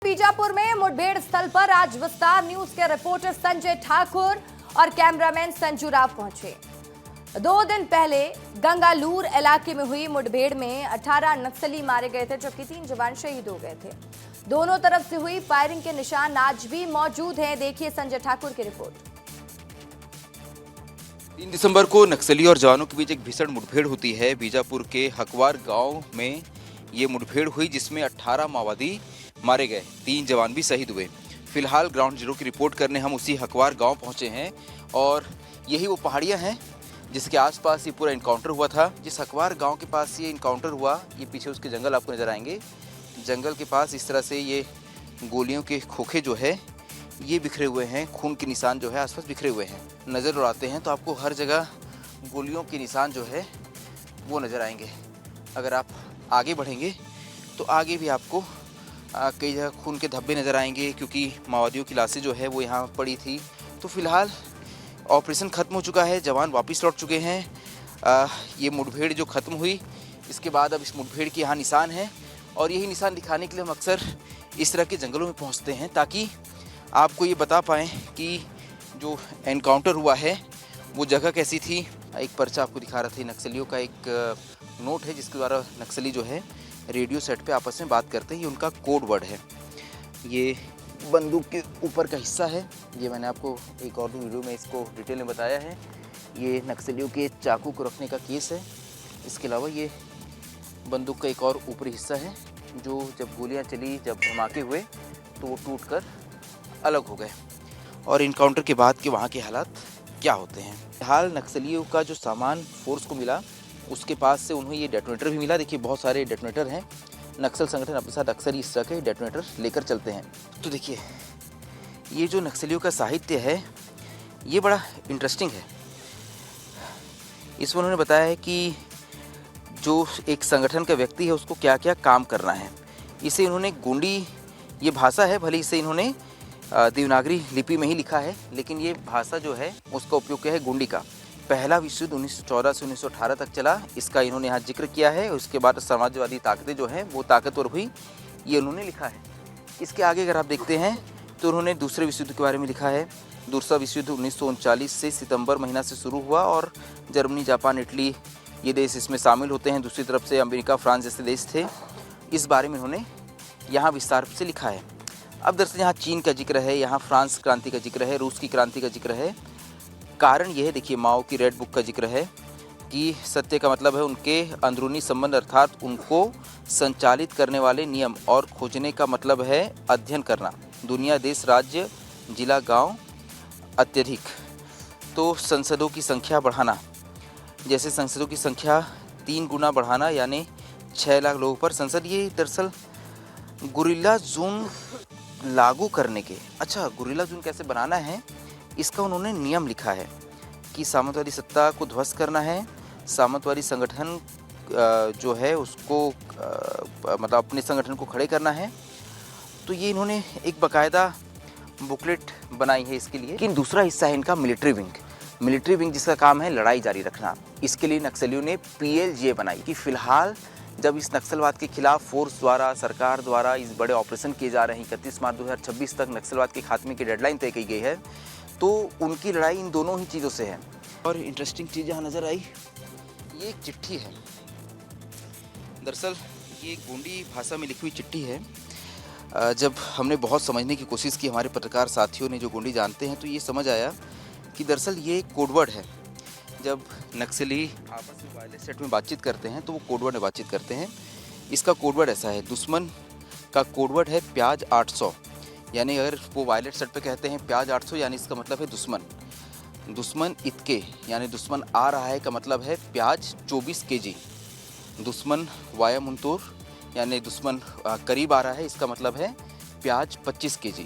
बीजापुर में मुठभेड़ स्थल पर आज विस्तार न्यूज के रिपोर्टर संजय ठाकुर और कैमरामैन संजू राव पहुंचे। 2 दिन पहले गंगालूर इलाके में हुई मुठभेड़ में 18 नक्सली मारे गए थे, जबकि 3 जवान शहीद हो गए थे। दोनों तरफ से हुई फायरिंग के निशान आज भी मौजूद हैं। देखिए संजय ठाकुर की रिपोर्ट। 3 दिसंबर को नक्सली और जवानों के बीच एक भीषण मुठभेड़ होती है। बीजापुर के हकवार गांव में ये मुठभेड़ हुई, जिसमें 18 माओवादी मारे गए, 3 जवान भी शहीद हुए। फिलहाल ग्राउंड जीरो की रिपोर्ट करने हम उसी हकवार गांव पहुंचे हैं और यही वो पहाड़ियां हैं जिसके आसपास ये पूरा इनकाउंटर हुआ था। जिस हकवार गांव के पास ये इनकाउंटर हुआ, ये पीछे उसके जंगल आपको नजर आएंगे। जंगल के पास इस तरह से ये गोलियों के खोखे जो है ये बिखरे हुए हैं, खून के निशान जो है आसपास बिखरे हुए हैं। नज़र उड़ाते हैं तो आपको हर जगह गोलियों के निशान जो है वो नज़र आएंगे। अगर आप आगे बढ़ेंगे तो आगे भी आपको कई जगह खून के धब्बे नज़र आएंगे, क्योंकि माओवादियों की लाशें जो है वो यहाँ पड़ी थी। तो फिलहाल ऑपरेशन ख़त्म हो चुका है, जवान वापस लौट चुके हैं। ये मुठभेड़ जो ख़त्म हुई, इसके बाद अब इस मुठभेड़ के यहाँ निशान हैं और यही निशान दिखाने के लिए हम अक्सर इस तरह के जंगलों में पहुँचते हैं, ताकि आपको ये बता पाएँ कि जो एनकाउंटर हुआ है वो जगह कैसी थी। एक पर्चा आपको दिखा रहा था, नक्सलियों का एक नोट है जिसके द्वारा नक्सली जो है रेडियो सेट पे आपस में बात करते हैं। ये उनका कोड वर्ड है। ये बंदूक के ऊपर का हिस्सा है, ये मैंने आपको एक और भी वीडियो में इसको डिटेल में बताया है। ये नक्सलियों के चाकू को रखने का केस है। इसके अलावा ये बंदूक का एक और ऊपरी हिस्सा है, जो जब गोलियां चली, जब धमाके हुए तो वो टूट कर अलग हो गए। और इनकाउंटर के बाद के वहाँ के हालात क्या होते हैं। हाल नक्सलियों का जो सामान फोर्स को मिला, उसके पास से उन्हें ये डेटोनेटर भी मिला। देखिए बहुत सारे डेटोनेटर हैं। नक्सल संगठन अपने साथ अक्सर इस तरह के डेटोनेटर लेकर चलते हैं। तो देखिए ये जो नक्सलियों का साहित्य है ये बड़ा इंटरेस्टिंग है। इसमें उन्होंने बताया है कि जो एक संगठन का व्यक्ति है उसको क्या क्या काम करना है। इसे इन्होंने गोंडी, ये भाषा है, भले इसे इन्होंने देवनागरी लिपि में ही लिखा है, लेकिन ये भाषा जो है उसका उपयोग किया है गोंडी का। पहला विश्व युद्ध 1914 से 1918 तक चला, इसका इन्होंने यहाँ जिक्र किया है। उसके बाद समाजवादी ताकतें जो हैं वो ताकतवर हुई, ये उन्होंने लिखा है। इसके आगे अगर आप देखते हैं तो उन्होंने दूसरे विश्व युद्ध के बारे में लिखा है। दूसरा विश्व युद्ध 1939 से सितंबर महीना से शुरू हुआ और जर्मनी, जापान, इटली ये देश इसमें शामिल होते हैं। दूसरी तरफ से अमेरिका, फ्रांस जैसे देश थे। इस बारे में उन्होंने यहाँ विस्तार से लिखा है। अब दरअसल यहाँ चीन का जिक्र है, यहाँ फ्रांस क्रांति का जिक्र है, रूस की क्रांति का जिक्र है। कारण यह है, देखिए माओ की रेड बुक का जिक्र है कि सत्य का मतलब है उनके अंदरूनी संबंध, अर्थात उनको संचालित करने वाले नियम, और खोजने का मतलब है अध्ययन करना। दुनिया, देश, राज्य, जिला, गांव, अत्यधिक। तो संसदों की संख्या बढ़ाना, जैसे संसदों की संख्या 3 गुना बढ़ाना, यानी 6 लाख लोगों पर संसद। ये दरअसल गुरिल्ला जोन लागू करने के, अच्छा गुरिल्ला जोन कैसे बनाना है इसका उन्होंने नियम लिखा है कि सामंतवादी सत्ता को ध्वस्त करना है, सामंतवादी संगठन जो है उसको मतलब अपने संगठन को खड़े करना है। तो ये इन्होंने एक बाकायदा बुकलेट बनाई है इसके लिए। लेकिन दूसरा हिस्सा है इनका मिलिट्री विंग। मिलिट्री विंग जिसका काम है लड़ाई जारी रखना। इसके लिए नक्सलियों ने PLJ बनाई कि फिलहाल जब इस नक्सलवाद के खिलाफ फोर्स द्वारा, सरकार द्वारा इस बड़े ऑपरेशन किए जा रहे हैं, 31 मार्च 2026 तक नक्सलवाद के खात्मे की डेडलाइन तय की गई है, तो उनकी लड़ाई इन दोनों ही चीज़ों से है। और इंटरेस्टिंग चीज़ यहाँ नज़र आई, ये एक चिट्ठी है। दरअसल ये गोंडी भाषा में लिखी हुई चिट्ठी है। जब हमने बहुत समझने की कोशिश की, हमारे पत्रकार साथियों ने जो गोंडी जानते हैं, तो ये समझ आया कि दरअसल ये एक कोडवर्ड है। जब नक्सली आपस में वायरलेस सेट में बातचीत करते हैं तो वो कोडवर्ड में बातचीत करते हैं। इसका कोडवर्ड ऐसा है, दुश्मन का कोडवर्ड है प्याज 800, यानी अगर वो वायलेट सेट पे कहते हैं प्याज 800, यानी इसका मतलब है दुश्मन। दुश्मन इतके, यानी दुश्मन आ रहा है का मतलब है प्याज 24 kg। दुश्मन वाया मुंतूर, यानी दुश्मन करीब आ रहा है, इसका मतलब है प्याज 25 kg।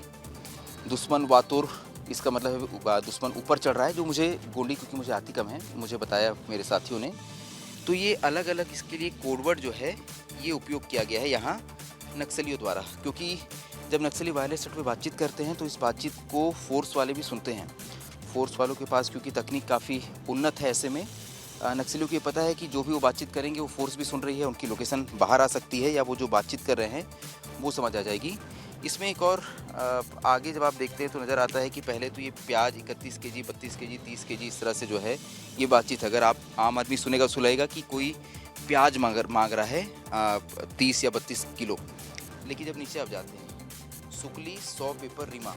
दुश्मन वातुर, इसका मतलब है दुश्मन ऊपर चढ़ रहा है। जो मुझे गोली, क्योंकि मुझे आती कम है, मुझे बताया मेरे साथियों ने, तो ये अलग अलग इसके लिए कोडवर्ड जो है ये उपयोग किया गया है यहाँ नक्सलियों द्वारा। क्योंकि जब नक्सली वायरलेस सेट पे बातचीत करते हैं तो इस बातचीत को फोर्स वाले भी सुनते हैं। फोर्स वालों के पास क्योंकि तकनीक काफ़ी उन्नत है, ऐसे में नक्सलियों को ये पता है कि जो भी वो बातचीत करेंगे वो फोर्स भी सुन रही है, उनकी लोकेशन बाहर आ सकती है, या वो जो बातचीत कर रहे हैं वो समझ आ जाएगी। इसमें एक और आगे जब आप देखते हैं तो नज़र आता है कि पहले तो ये प्याज 31 केजी, 32 केजी, 30 केजी इस तरह से जो है ये बातचीत। अगर आप आम आदमी सुनेगा सुनाएगा कि कोई प्याज मांग रहा है 30 या 32 किलो। लेकिन जब नीचे आप जाते हैं, सुकली 100 पेपर रिमा,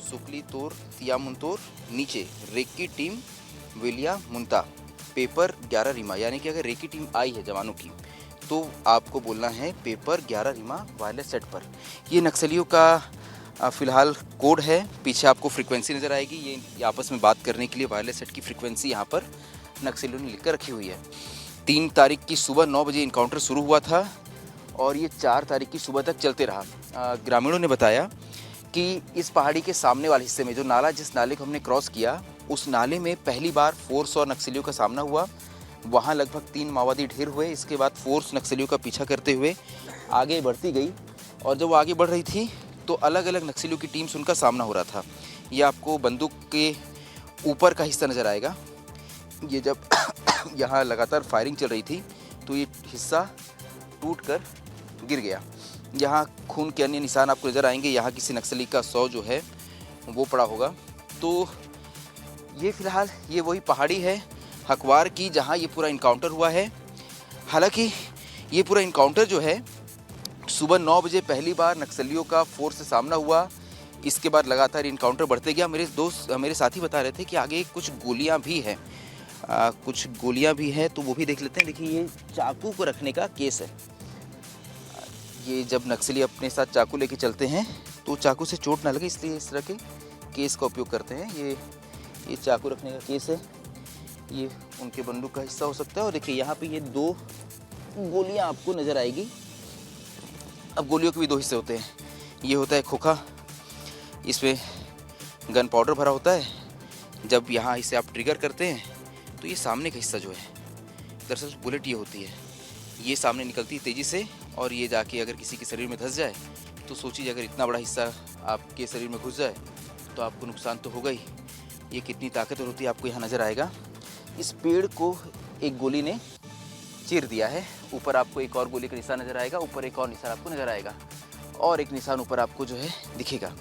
सुकली तोर तिया मुंतोर, नीचे रेकी टीम विलिया मुंता, पेपर 11 रिमा। यानी कि अगर रेकी टीम आई है जवानों की तो आपको बोलना है पेपर 11 रिमा वायरलेस सेट पर। ये नक्सलियों का फ़िलहाल कोड है। पीछे आपको फ्रीक्वेंसी नज़र आएगी। ये आपस में बात करने के लिए वायरलेस सेट की फ्रीक्वेंसी यहाँ पर नक्सलियों ने लिख कर रखी हुई है। 3 तारीख की सुबह 9 बजे इनकाउंटर शुरू हुआ था और ये 4 तारीख की सुबह तक चलते रहा। ग्रामीणों ने बताया कि इस पहाड़ी के सामने वाले हिस्से में जो नाला, जिस नाले को हमने क्रॉस किया, उस नाले में पहली बार फोर्स और नक्सलियों का सामना हुआ। वहाँ लगभग 3 माओवादी ढेर हुए। इसके बाद फोर्स नक्सलियों का पीछा करते हुए आगे बढ़ती गई और जब वो आगे बढ़ रही थी तो अलग अलग नक्सलियों की टीम से उनका सामना हो रहा था। ये आपको बंदूक के ऊपर का हिस्सा नज़र आएगा। ये जब यहाँ लगातार फायरिंग चल रही थी तो ये हिस्सा टूट कर गिर गया। यहाँ खून के अन्य निशान आपको नज़र आएंगे। यहाँ किसी नक्सली का 100 जो है वो पड़ा होगा। तो ये फ़िलहाल ये वही पहाड़ी है हकवार की जहाँ ये पूरा इनकाउंटर हुआ है। हालांकि ये पूरा इनकाउंटर जो है सुबह 9 बजे पहली बार नक्सलियों का फोर्स से सामना हुआ। इसके बाद लगातार इनकाउंटर बढ़ते गया। मेरे साथी बता रहे थे कि आगे कुछ गोलियां भी हैं, तो वो भी देख लेते हैं। देखिए ये चाकू को रखने का केस है। ये जब नक्सली अपने साथ चाकू लेके चलते हैं तो चाकू से चोट ना लगे इसलिए इस तरह के केस का उपयोग करते हैं। ये चाकू रखने का केस है। ये उनके बंदूक का हिस्सा हो सकता है। और देखिए यहाँ पे ये 2 गोलियाँ आपको नज़र आएगी। अब गोलियों के भी 2 हिस्से होते हैं। ये होता है खोखा, इसमें गन पाउडर भरा होता है। जब यहाँ इसे आप ट्रिगर करते हैं तो ये सामने का हिस्सा जो है, दरअसल बुलेट ये होती है, ये सामने निकलती है तेज़ी से और ये जाके अगर किसी के शरीर में धंस जाए तो सोचिए अगर इतना बड़ा हिस्सा आपके शरीर में घुस जाए तो आपको नुकसान तो होगा ही। ये कितनी ताकतवर होती है आपको यहाँ नज़र आएगा। इस पेड़ को एक गोली ने चीर दिया है। ऊपर आपको एक और गोली का निशान नज़र आएगा, ऊपर एक और निशान आपको नज़र आएगा और एक निशान ऊपर आपको जो है दिखेगा।